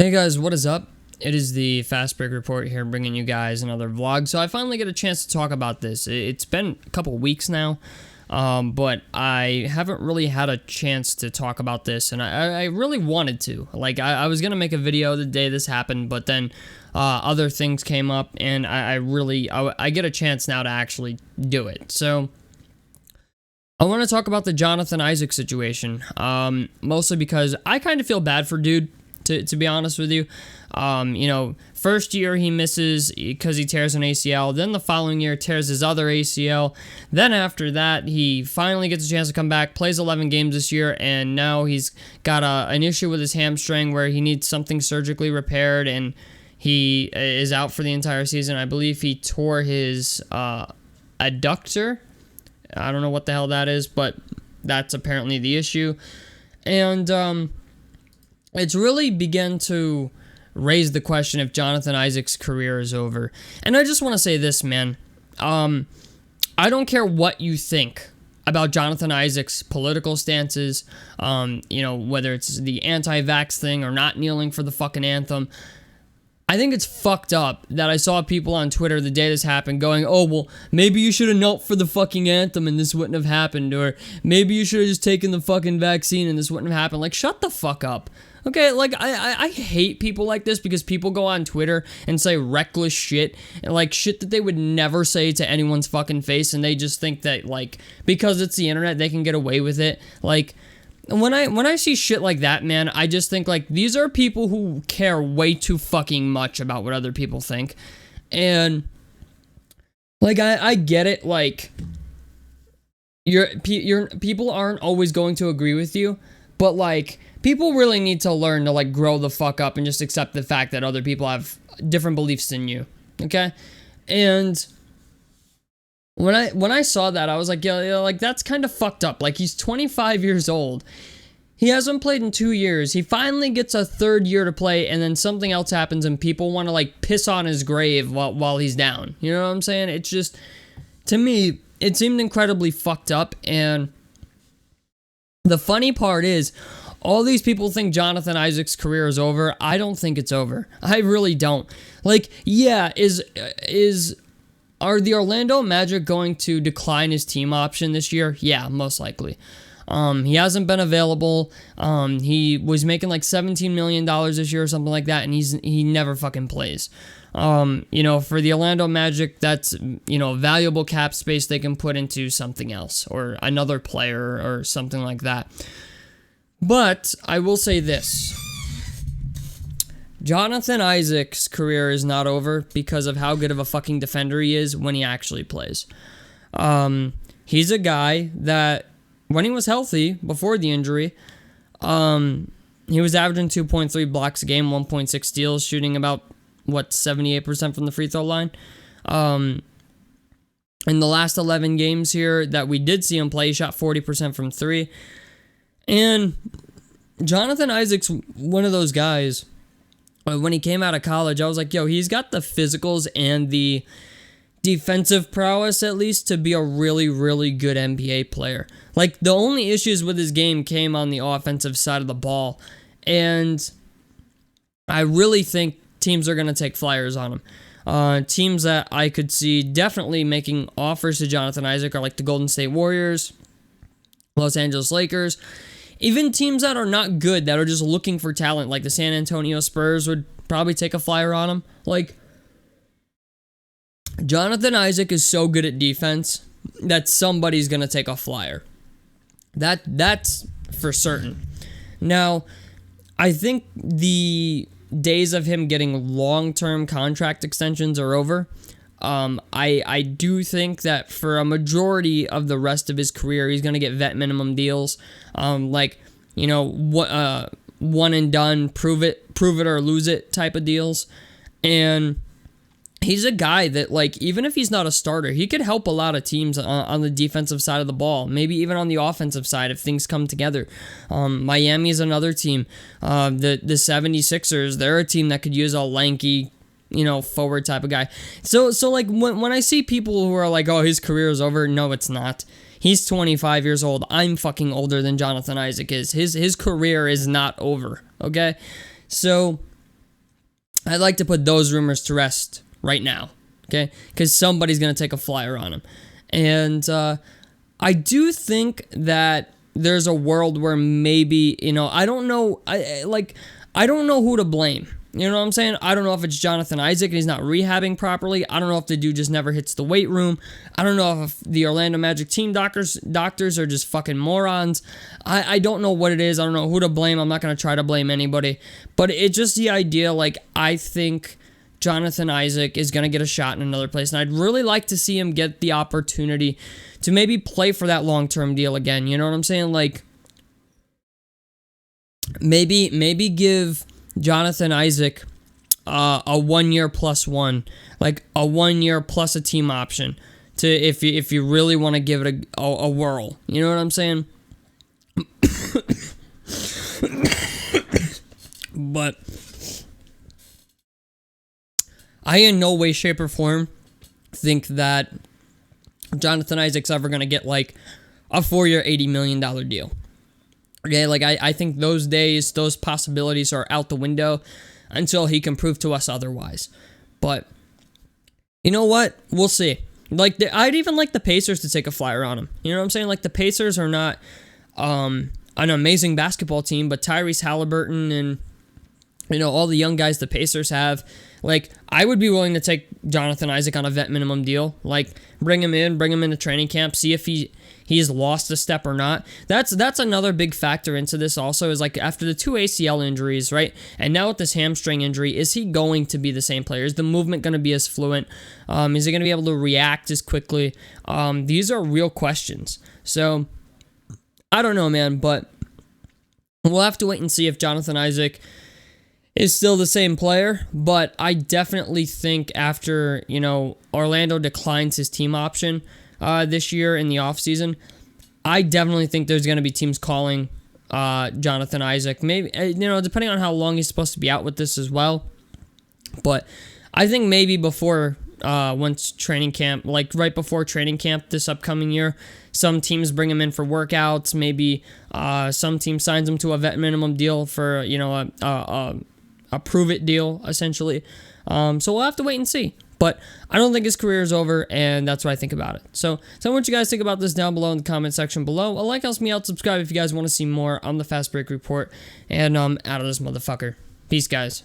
Hey guys, what is up? It is the Fast Break Report here, bringing you guys another vlog. So I finally get a chance to talk about this. It's been a couple weeks now, but I haven't really had a chance to talk about this, and I really wanted to. I was gonna make a video the day this happened, but then other things came up, and I get a chance now to actually do it. So I want to talk about the Jonathan Isaac situation, mostly because I kind of feel bad for dude. To be honest with you, first year he misses because he tears an ACL. Then the following year tears his other ACL. Then after that, he finally gets a chance to come back, plays 11 games this year, and now he's got an issue with his hamstring where he needs something surgically repaired, and he is out for the entire season. I believe he tore his adductor. I don't know what the hell that is, but that's apparently the issue. And it's really begun to raise the question if Jonathan Isaac's career is over. And I just want to say this, man. I don't care what you think about Jonathan Isaac's political stances, whether it's the anti-vax thing or not kneeling for the fucking anthem. I think it's fucked up that I saw people on Twitter the day this happened going, oh, well, maybe you should have knelt for the fucking anthem and this wouldn't have happened, or maybe you should have just taken the fucking vaccine and this wouldn't have happened. Like, shut the fuck up. Okay, I hate people like this because people go on Twitter and say reckless shit, and like shit that they would never say to anyone's fucking face, and they just think that, like, because it's the internet, they can get away with it. Like, when I see shit like that, man, I just think, like, these are people who care way too fucking much about what other people think. And, like, I get it, like, your people aren't always going to agree with you, but, like, people really need to learn to, like, grow the fuck up and just accept the fact that other people have different beliefs than you, okay? And when I saw that, I was like, yeah, like, that's kind of fucked up. Like, he's 25 years old. He hasn't played in 2 years. He finally gets a third year to play, and then something else happens, and people want to, like, piss on his grave while he's down. You know what I'm saying? It's just, to me, it seemed incredibly fucked up, and the funny part is, all these people think Jonathan Isaac's career is over. I don't think it's over. I really don't. Like, yeah, are the Orlando Magic going to decline his team option this year? Yeah, most likely. He hasn't been available. He was making like $17 million this year or something like that, and he never fucking plays. For the Orlando Magic, that's, valuable cap space they can put into something else or another player or something like that. But I will say this. Jonathan Isaac's career is not over because of how good of a fucking defender he is when he actually plays. He's a guy that, when he was healthy, before the injury, he was averaging 2.3 blocks a game, 1.6 steals, shooting about, 78% from the free throw line. In the last 11 games here that we did see him play, he shot 40% from three. And Jonathan Isaac's one of those guys, when he came out of college, I was like, yo, he's got the physicals and the defensive prowess, at least, to be a really, really good NBA player. Like, the only issues with his game came on the offensive side of the ball. And I really think teams are going to take flyers on him. Teams that I could see definitely making offers to Jonathan Isaac are like the Golden State Warriors, Los Angeles Lakers. Even teams that are not good, that are just looking for talent, like the San Antonio Spurs would probably take a flyer on him. Like, Jonathan Isaac is so good at defense that somebody's going to take a flyer. That's for certain. Now, I think the days of him getting long-term contract extensions are over. I do think that for a majority of the rest of his career, he's going to get vet minimum deals. One and done, prove it or lose it type of deals. And he's a guy that, like, even if he's not a starter, he could help a lot of teams on the defensive side of the ball, maybe even on the offensive side if things come together. Miami is another team. The 76ers, they're a team that could use a lanky, forward type of guy. So like, when I see people who are like, oh, his career is over, no, it's not. He's 25 years old. I'm fucking older than Jonathan Isaac is. His career is not over, okay? So I'd like to put those rumors to rest right now, okay? Because somebody's going to take a flyer on him. And I do think that there's a world where maybe, I don't know, I don't know who to blame. You know what I'm saying? I don't know if it's Jonathan Isaac and he's not rehabbing properly. I don't know if the dude just never hits the weight room. I don't know if the Orlando Magic team doctors are just fucking morons. I don't know what it is. I don't know who to blame. I'm not going to try to blame anybody. But it's just the idea, I think Jonathan Isaac is going to get a shot in another place. And I'd really like to see him get the opportunity to maybe play for that long-term deal again. You know what I'm saying? Maybe give Jonathan Isaac a 1 year plus one, a 1 year plus a team option to if you really want to give it a whirl. You know what I'm saying? But I in no way, shape, or form think that Jonathan Isaac's ever going to get a 4-year, $80 million deal. Okay, I think those days, those possibilities are out the window until he can prove to us otherwise. But you know what? We'll see. I'd even like the Pacers to take a flyer on him. You know what I'm saying? The Pacers are not an amazing basketball team, but Tyrese Halliburton and all the young guys the Pacers have. I would be willing to take Jonathan Isaac on a vet minimum deal. Bring him into training camp, see if he's lost a step or not. That's another big factor into this also is after the 2 ACL injuries, right? And now with this hamstring injury, is he going to be the same player? Is the movement going to be as fluent? Is he going to be able to react as quickly? These are real questions. So, I don't know, man, but we'll have to wait and see if Jonathan Isaac is still the same player, but I definitely think after, Orlando declines his team option this year in the offseason, I definitely think there's going to be teams calling Jonathan Isaac. Maybe, depending on how long he's supposed to be out with this as well. But I think maybe before, once training camp, right before training camp this upcoming year, some teams bring him in for workouts. Maybe some team signs him to a vet minimum deal for, a prove-it deal, essentially. So we'll have to wait and see. But I don't think his career is over, and that's what I think about it. So tell me what you guys think about this down below in the comment section below. A like helps me out. Subscribe if you guys want to see more on the Fast Break Report. And I'm out of this motherfucker. Peace, guys.